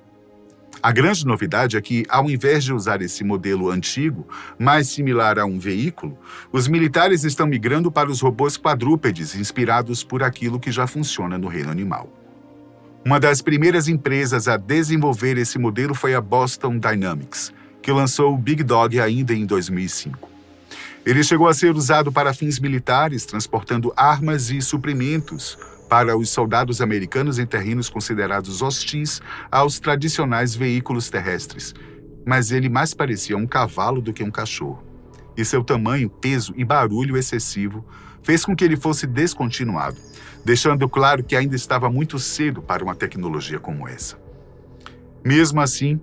A grande novidade é que, ao invés de usar esse modelo antigo, mais similar a um veículo, os militares estão migrando para os robôs quadrúpedes, inspirados por aquilo que já funciona no reino animal. Uma das primeiras empresas a desenvolver esse modelo foi a Boston Dynamics, que lançou o Big Dog ainda em 2005. Ele chegou a ser usado para fins militares, transportando armas e suprimentos para os soldados americanos em terrenos considerados hostis aos tradicionais veículos terrestres, mas ele mais parecia um cavalo do que um cachorro. E seu tamanho, peso e barulho excessivo fez com que ele fosse descontinuado, deixando claro que ainda estava muito cedo para uma tecnologia como essa. Mesmo assim,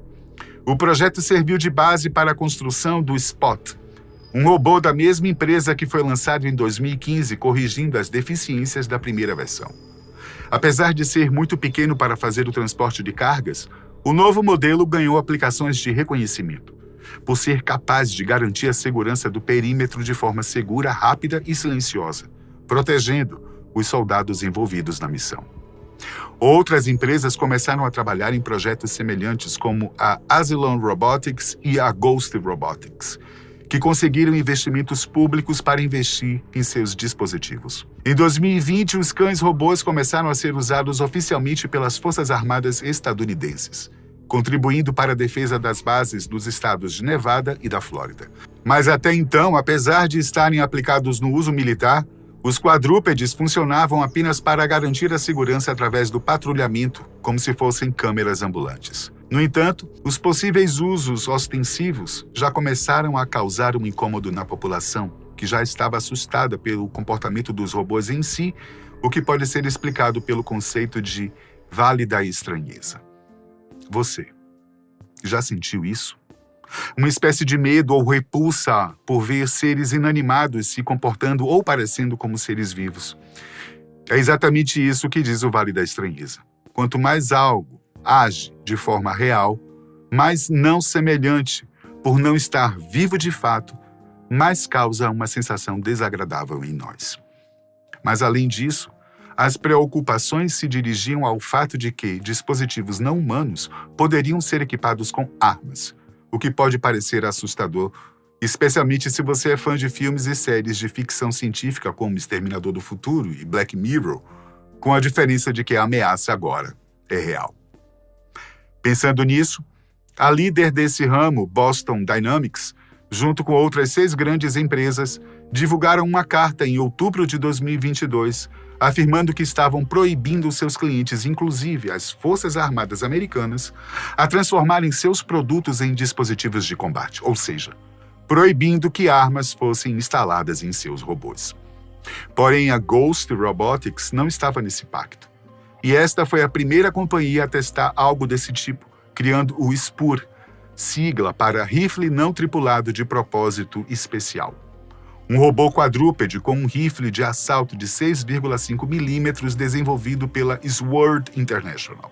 o projeto serviu de base para a construção do Spot, um robô da mesma empresa que foi lançado em 2015, corrigindo as deficiências da primeira versão. Apesar de ser muito pequeno para fazer o transporte de cargas, o novo modelo ganhou aplicações de reconhecimento, por ser capaz de garantir a segurança do perímetro de forma segura, rápida e silenciosa, protegendo os soldados envolvidos na missão. Outras empresas começaram a trabalhar em projetos semelhantes, como a Asylum Robotics e a Ghost Robotics, que conseguiram investimentos públicos para investir em seus dispositivos. Em 2020, os cães-robôs começaram a ser usados oficialmente pelas Forças Armadas estadunidenses, contribuindo para a defesa das bases dos estados de Nevada e da Flórida. Mas até então, apesar de estarem aplicados no uso militar, os quadrúpedes funcionavam apenas para garantir a segurança através do patrulhamento, como se fossem câmeras ambulantes. No entanto, os possíveis usos ostensivos já começaram a causar um incômodo na população, que já estava assustada pelo comportamento dos robôs em si, o que pode ser explicado pelo conceito de Vale da Estranheza. Você já sentiu isso? Uma espécie de medo ou repulsa por ver seres inanimados se comportando ou parecendo como seres vivos. É exatamente isso que diz o Vale da Estranheza. Quanto mais algo age de forma real, mais não semelhante, por não estar vivo de fato, mais causa uma sensação desagradável em nós. Mas além disso, as preocupações se dirigiam ao fato de que dispositivos não humanos poderiam ser equipados com armas, o que pode parecer assustador, especialmente se você é fã de filmes e séries de ficção científica como Exterminador do Futuro e Black Mirror, com a diferença de que a ameaça agora é real. Pensando nisso, a líder desse ramo, Boston Dynamics, junto com outras 6 grandes empresas, divulgaram uma carta em outubro de 2022, afirmando que estavam proibindo seus clientes, inclusive as Forças Armadas Americanas, a transformarem seus produtos em dispositivos de combate, ou seja, proibindo que armas fossem instaladas em seus robôs. Porém, a Ghost Robotics não estava nesse pacto. E esta foi a primeira companhia a testar algo desse tipo, criando o SPUR, sigla para Rifle Não Tripulado de Propósito Especial. Um robô quadrúpede com um rifle de assalto de 6,5 milímetros desenvolvido pela Sword International.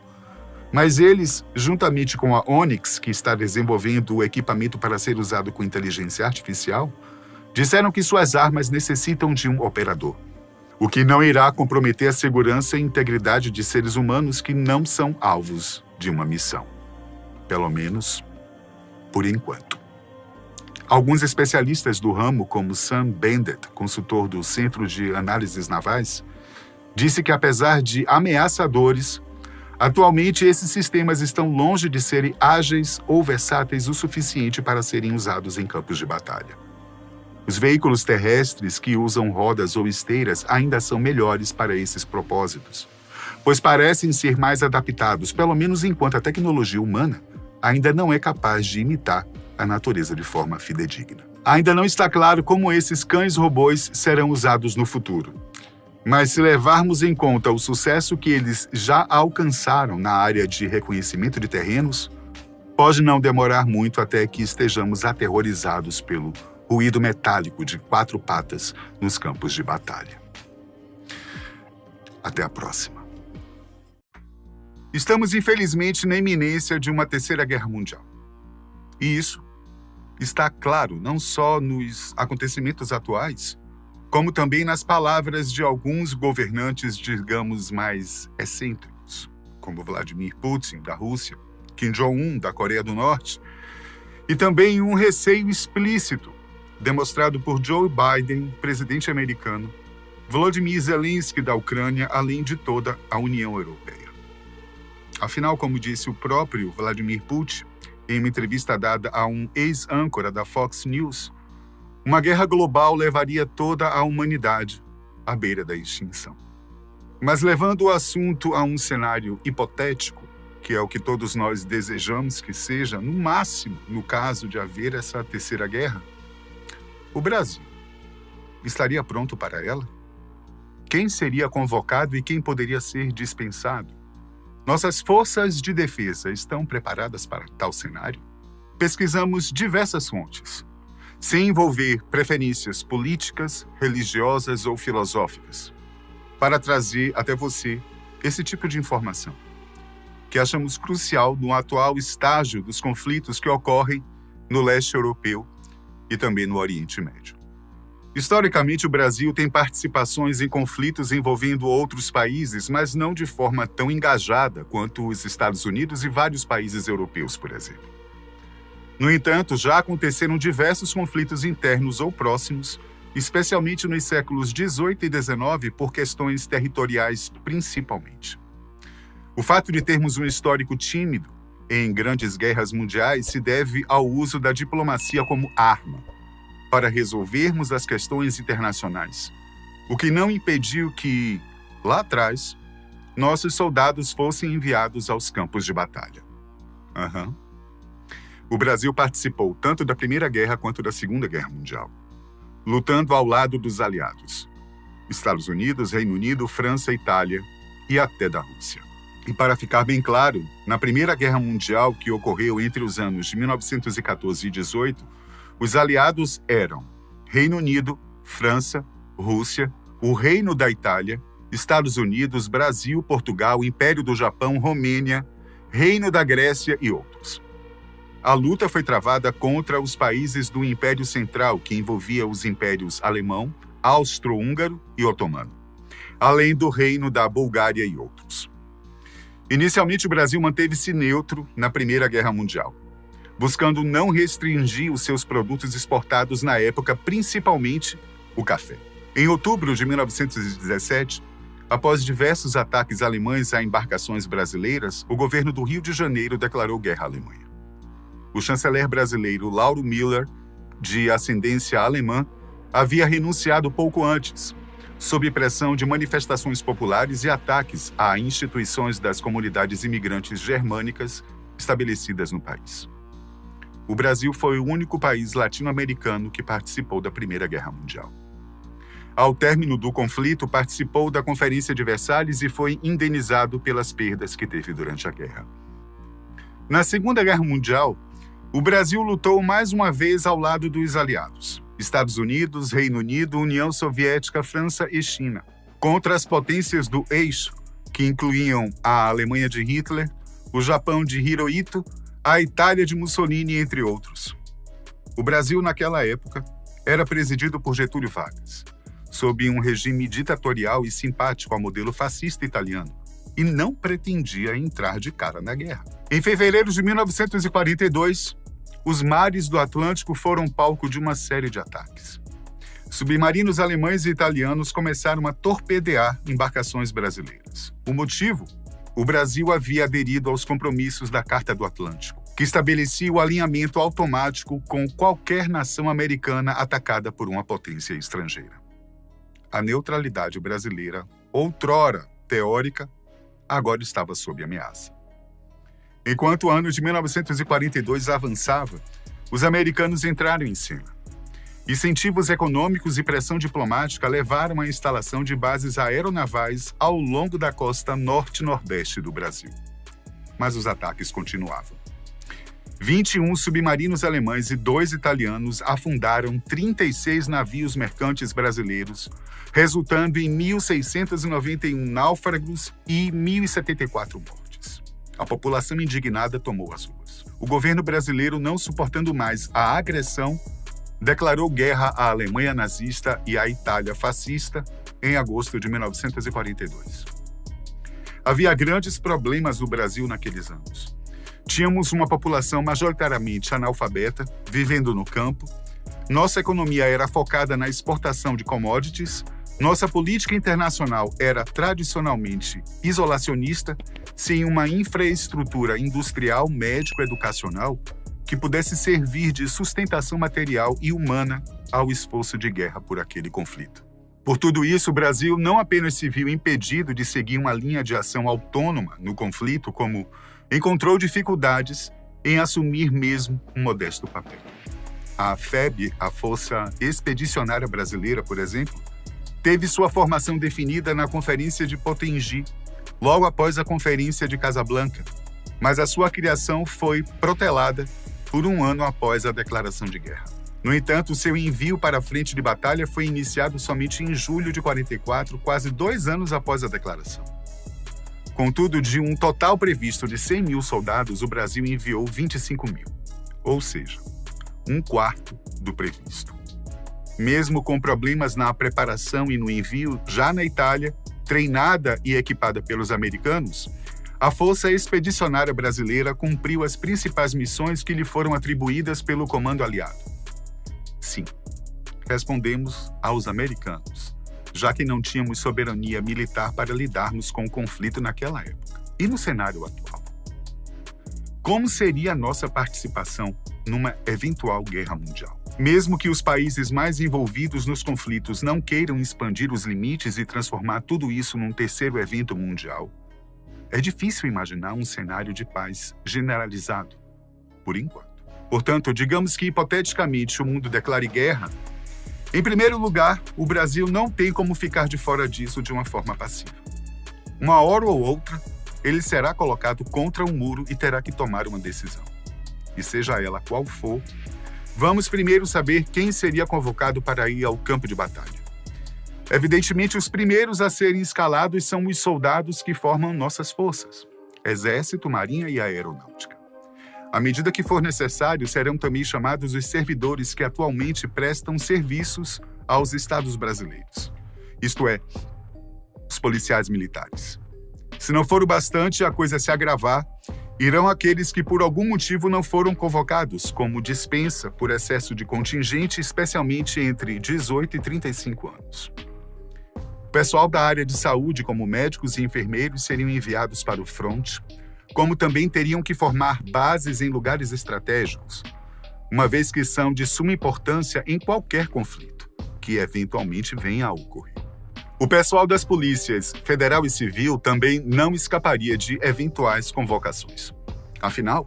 Mas eles, juntamente com a Onyx, que está desenvolvendo o equipamento para ser usado com inteligência artificial, disseram que suas armas necessitam de um operador, o que não irá comprometer a segurança e integridade de seres humanos que não são alvos de uma missão. Pelo menos, por enquanto. Alguns especialistas do ramo, como Sam Bendit, consultor do Centro de Análises Navais, disse que apesar de ameaçadores, atualmente esses sistemas estão longe de serem ágeis ou versáteis o suficiente para serem usados em campos de batalha. Os veículos terrestres que usam rodas ou esteiras ainda são melhores para esses propósitos, pois parecem ser mais adaptados, pelo menos enquanto a tecnologia humana ainda não é capaz de imitar a natureza de forma fidedigna. Ainda não está claro como esses cães-robôs serão usados no futuro. Mas se levarmos em conta o sucesso que eles já alcançaram na área de reconhecimento de terrenos, pode não demorar muito até que estejamos aterrorizados pelo ruído metálico de 4 patas nos campos de batalha. Até a próxima. Estamos, infelizmente, na iminência de uma terceira guerra mundial. E isso está claro não só nos acontecimentos atuais, como também nas palavras de alguns governantes, digamos, mais excêntricos, como Vladimir Putin, da Rússia, Kim Jong-un, da Coreia do Norte, e também um receio explícito demonstrado por Joe Biden, presidente americano, Volodymyr Zelensky, da Ucrânia, além de toda a União Europeia. Afinal, como disse o próprio Vladimir Putin, em uma entrevista dada a um ex-âncora da Fox News, uma guerra global levaria toda a humanidade à beira da extinção. Mas levando o assunto a um cenário hipotético, que é o que todos nós desejamos que seja, no máximo, no caso de haver essa terceira guerra, o Brasil estaria pronto para ela? Quem seria convocado e quem poderia ser dispensado? Nossas forças de defesa estão preparadas para tal cenário? Pesquisamos diversas fontes, sem envolver preferências políticas, religiosas ou filosóficas, para trazer até você esse tipo de informação, que achamos crucial no atual estágio dos conflitos que ocorrem no leste europeu e também no Oriente Médio. Historicamente, o Brasil tem participações em conflitos envolvendo outros países, mas não de forma tão engajada quanto os Estados Unidos e vários países europeus, por exemplo. No entanto, já aconteceram diversos conflitos internos ou próximos, especialmente nos séculos XVIII e XIX, por questões territoriais principalmente. O fato de termos um histórico tímido em grandes guerras mundiais se deve ao uso da diplomacia como arma para resolvermos as questões internacionais, o que não impediu que, lá atrás, nossos soldados fossem enviados aos campos de batalha. O Brasil participou tanto da Primeira Guerra quanto da Segunda Guerra Mundial, lutando ao lado dos aliados, Estados Unidos, Reino Unido, França, Itália e até da Rússia. E para ficar bem claro, na Primeira Guerra Mundial, que ocorreu entre os anos de 1914 e 18, os aliados eram Reino Unido, França, Rússia, o Reino da Itália, Estados Unidos, Brasil, Portugal, Império do Japão, Romênia, Reino da Grécia e outros. A luta foi travada contra os países do Império Central, que envolvia os impérios alemão, austro-húngaro e otomano, além do Reino da Bulgária e outros. Inicialmente, o Brasil manteve-se neutro na Primeira Guerra Mundial, buscando não restringir os seus produtos exportados na época, principalmente o café. Em outubro de 1917, após diversos ataques alemães a embarcações brasileiras, o governo do Rio de Janeiro declarou guerra à Alemanha. O chanceler brasileiro Lauro Miller, de ascendência alemã, havia renunciado pouco antes, sob pressão de manifestações populares e ataques a instituições das comunidades imigrantes germânicas estabelecidas no país. O Brasil foi o único país latino-americano que participou da Primeira Guerra Mundial. Ao término do conflito, participou da Conferência de Versalhes e foi indenizado pelas perdas que teve durante a guerra. Na Segunda Guerra Mundial, o Brasil lutou mais uma vez ao lado dos aliados, Estados Unidos, Reino Unido, União Soviética, França e China, contra as potências do eixo, que incluíam a Alemanha de Hitler, o Japão de Hirohito, a Itália de Mussolini, entre outros. O Brasil, naquela época, era presidido por Getúlio Vargas, sob um regime ditatorial e simpático ao modelo fascista italiano, e não pretendia entrar de cara na guerra. Em fevereiro de 1942, os mares do Atlântico foram palco de uma série de ataques. Submarinos alemães e italianos começaram a torpedear embarcações brasileiras. O motivo? O Brasil havia aderido aos compromissos da Carta do Atlântico, que estabelecia o alinhamento automático com qualquer nação americana atacada por uma potência estrangeira. A neutralidade brasileira, outrora teórica, agora estava sob ameaça. Enquanto o ano de 1942 avançava, os americanos entraram em cena. Incentivos econômicos e pressão diplomática levaram à instalação de bases aeronavais ao longo da costa norte-nordeste do Brasil. Mas os ataques continuavam. 21 submarinos alemães e 2 italianos afundaram 36 navios mercantes brasileiros, resultando em 1.691 náufragos e 1.074 mortes. A população indignada tomou as ruas. O governo brasileiro, não suportando mais a agressão, declarou guerra à Alemanha nazista e à Itália fascista em agosto de 1942. Havia grandes problemas no Brasil naqueles anos. Tínhamos uma população majoritariamente analfabeta, vivendo no campo. Nossa economia era focada na exportação de commodities. Nossa política internacional era tradicionalmente isolacionista, sem uma infraestrutura industrial, médico-educacional que pudesse servir de sustentação material e humana ao esforço de guerra por aquele conflito. Por tudo isso, o Brasil não apenas se viu impedido de seguir uma linha de ação autônoma no conflito, como encontrou dificuldades em assumir mesmo um modesto papel. A FEB, a Força Expedicionária Brasileira, por exemplo, teve sua formação definida na Conferência de Potengi, logo após a Conferência de Casablanca, mas a sua criação foi protelada por um ano após a declaração de guerra. No entanto, seu envio para a frente de batalha foi iniciado somente em julho de 44, quase 2 anos após a declaração. Contudo, de um total previsto de 100 mil soldados, o Brasil enviou 25 mil, ou seja, 1/4 do previsto. Mesmo com problemas na preparação e no envio, já na Itália, treinada e equipada pelos americanos, a Força Expedicionária Brasileira cumpriu as principais missões que lhe foram atribuídas pelo Comando Aliado. Sim, respondemos aos americanos, já que não tínhamos soberania militar para lidarmos com o conflito naquela época. E no cenário atual? Como seria a nossa participação numa eventual guerra mundial? Mesmo que os países mais envolvidos nos conflitos não queiram expandir os limites e transformar tudo isso num terceiro evento mundial, é difícil imaginar um cenário de paz generalizado, por enquanto. Portanto, digamos que hipoteticamente o mundo declare guerra. Em primeiro lugar, o Brasil não tem como ficar de fora disso de uma forma passiva. Uma hora ou outra, ele será colocado contra um muro e terá que tomar uma decisão. E seja ela qual for, vamos primeiro saber quem seria convocado para ir ao campo de batalha. Evidentemente, os primeiros a serem escalados são os soldados que formam nossas forças, Exército, Marinha e Aeronáutica. À medida que for necessário, serão também chamados os servidores que atualmente prestam serviços aos Estados brasileiros, isto é, os policiais militares. Se não for o bastante a coisa se agravar, irão aqueles que por algum motivo não foram convocados, como dispensa por excesso de contingente, especialmente entre 18 e 35 anos. O pessoal da área de saúde, como médicos e enfermeiros, seriam enviados para o fronte, como também teriam que formar bases em lugares estratégicos, uma vez que são de suma importância em qualquer conflito que eventualmente venha a ocorrer. O pessoal das polícias federal e civil também não escaparia de eventuais convocações. Afinal,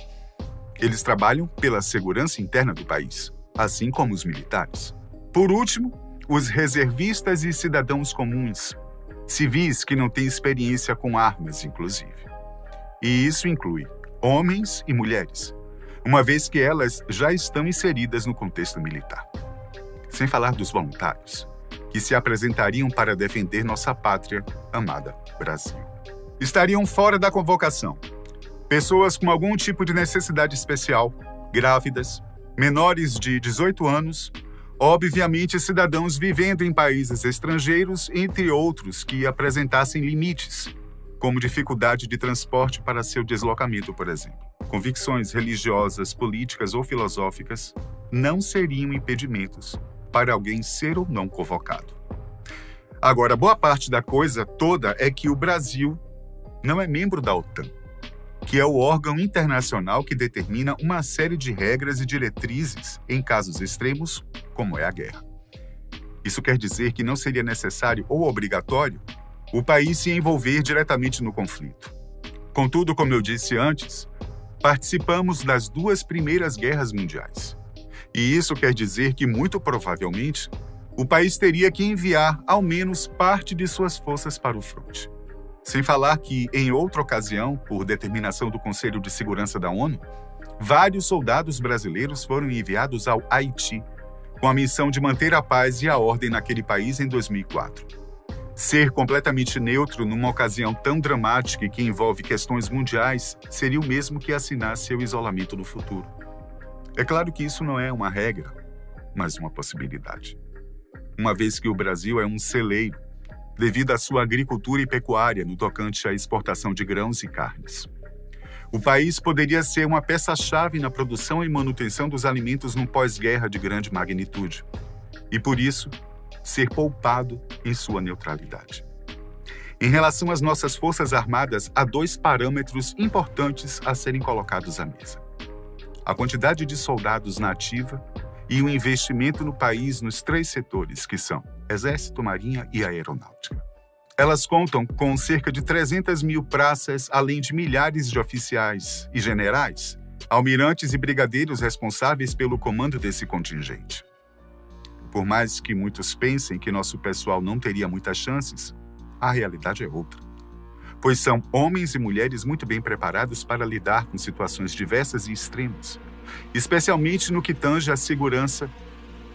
eles trabalham pela segurança interna do país, assim como os militares. Por último, os reservistas e cidadãos comuns, civis que não têm experiência com armas, inclusive. E isso inclui homens e mulheres, uma vez que elas já estão inseridas no contexto militar. Sem falar dos voluntários, que se apresentariam para defender nossa pátria amada, Brasil. Estariam fora da convocação pessoas com algum tipo de necessidade especial, grávidas, menores de 18 anos, obviamente cidadãos vivendo em países estrangeiros, entre outros que apresentassem limites, como dificuldade de transporte para seu deslocamento, por exemplo. Convicções religiosas, políticas ou filosóficas não seriam impedimentos para alguém ser ou não convocado. Agora, boa parte da coisa toda é que o Brasil não é membro da OTAN, que é o órgão internacional que determina uma série de regras e diretrizes em casos extremos, como é a guerra. Isso quer dizer que não seria necessário ou obrigatório o país se envolver diretamente no conflito. Contudo, como eu disse antes, participamos das duas primeiras guerras mundiais. E isso quer dizer que, muito provavelmente, o país teria que enviar ao menos parte de suas forças para o fronte. Sem falar que, em outra ocasião, por determinação do Conselho de Segurança da ONU, vários soldados brasileiros foram enviados ao Haiti, com a missão de manter a paz e a ordem naquele país em 2004. Ser completamente neutro numa ocasião tão dramática e que envolve questões mundiais seria o mesmo que assinar seu isolamento no futuro. É claro que isso não é uma regra, mas uma possibilidade. Uma vez que o Brasil é um celeiro, devido à sua agricultura e pecuária no tocante à exportação de grãos e carnes. O país poderia ser uma peça-chave na produção e manutenção dos alimentos num pós-guerra de grande magnitude, e por isso, ser poupado em sua neutralidade. Em relação às nossas forças armadas, há dois parâmetros importantes a serem colocados à mesa: a quantidade de soldados na ativa e o investimento no país nos três setores, que são Exército, Marinha e Aeronáutica. Elas contam com cerca de 300 mil praças, além de milhares de oficiais e generais, almirantes e brigadeiros responsáveis pelo comando desse contingente. Por mais que muitos pensem que nosso pessoal não teria muitas chances, a realidade é outra. Pois são homens e mulheres muito bem preparados para lidar com situações diversas e extremas, especialmente no que tange à segurança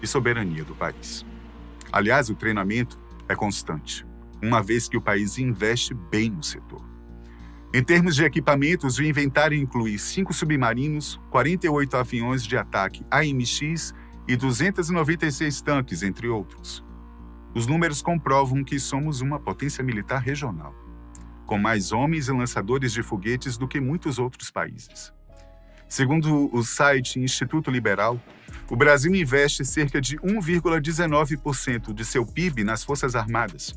e soberania do país. Aliás, o treinamento é constante, uma vez que o país investe bem no setor. Em termos de equipamentos, o inventário inclui 5 submarinos, 48 aviões de ataque AMX e 296 tanques, entre outros. Os números comprovam que somos uma potência militar regional, com mais homens e lançadores de foguetes do que muitos outros países. Segundo o site Instituto Liberal, o Brasil investe cerca de 1,19% de seu PIB nas Forças Armadas,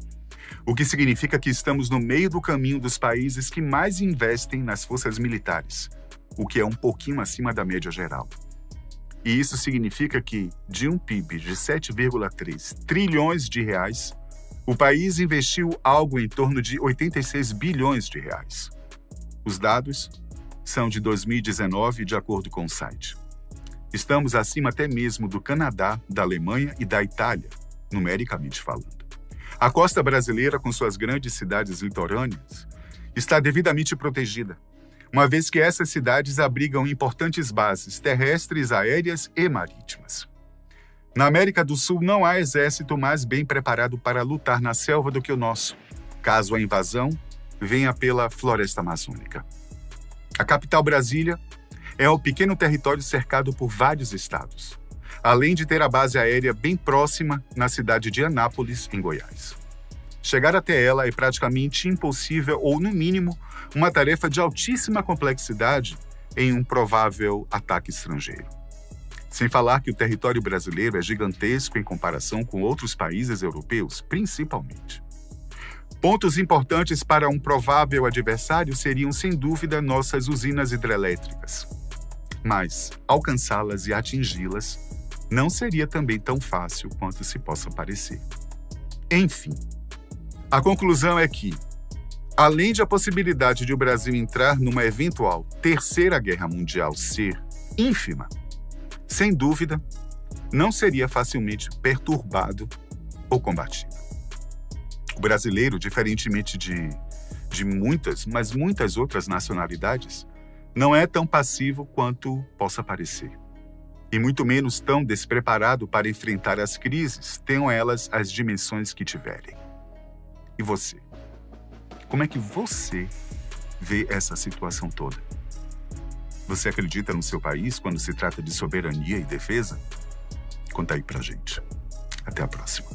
o que significa que estamos no meio do caminho dos países que mais investem nas forças militares, o que é um pouquinho acima da média geral. E isso significa que, de um PIB de 7,3 trilhões de reais, o país investiu algo em torno de 86 bilhões de reais. Os dados são de 2019, de acordo com o site. Estamos acima até mesmo do Canadá, da Alemanha e da Itália, numericamente falando. A costa brasileira, com suas grandes cidades litorâneas, está devidamente protegida, uma vez que essas cidades abrigam importantes bases terrestres, aéreas e marítimas. Na América do Sul não há exército mais bem preparado para lutar na selva do que o nosso, caso a invasão venha pela floresta amazônica. A capital, Brasília, é um pequeno território cercado por vários estados, além de ter a base aérea bem próxima na cidade de Anápolis, em Goiás. Chegar até ela é praticamente impossível ou, no mínimo, uma tarefa de altíssima complexidade em um provável ataque estrangeiro. Sem falar que o território brasileiro é gigantesco em comparação com outros países europeus, principalmente. Pontos importantes para um provável adversário seriam, sem dúvida, nossas usinas hidrelétricas. Mas alcançá-las e atingi-las não seria também tão fácil quanto se possa parecer. Enfim, a conclusão é que, além de a possibilidade de o Brasil entrar numa eventual Terceira Guerra Mundial ser ínfima, sem dúvida, não seria facilmente perturbado ou combatido. O brasileiro, diferentemente de muitas outras nacionalidades, não é tão passivo quanto possa parecer. E muito menos tão despreparado para enfrentar as crises, tenham elas as dimensões que tiverem. E você? Como é que você vê essa situação toda? Você acredita no seu país quando se trata de soberania e defesa? Conta aí pra gente. Até a próxima.